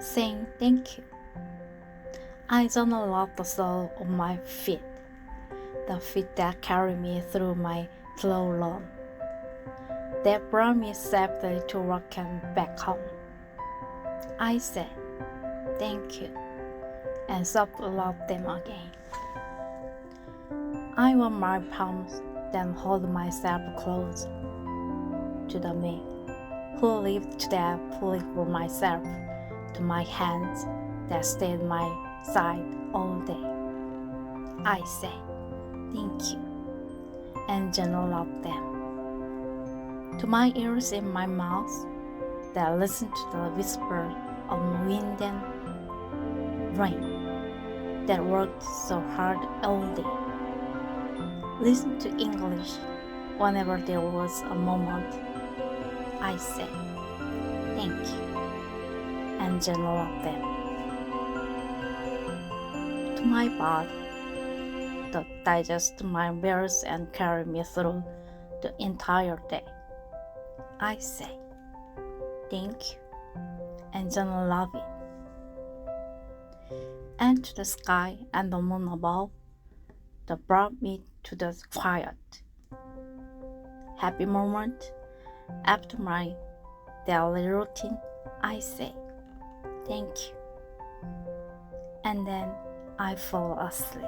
saying thank you. I don't love the sole of my feet, the feet that carry me through my slow run, that brought me safely to work and back home. I say thank you and softly love them again. I want my palms, then hold myself close to the man who lived to death fully for myself, to my hands that stayed my side all day. I say thank you and gently love them. To my ears in my mouth that listen to the whisper of wind and rain that worked so hard all day. Listen to English whenever there was a moment. I say thank you and gently love them. To my body that digests my meals and carry me through the entire day. I say thank you and gently love it. And to the sky and the moon above that brought me to the quiet, happy moment after my daily routine, I say thank you. And then I fall asleep.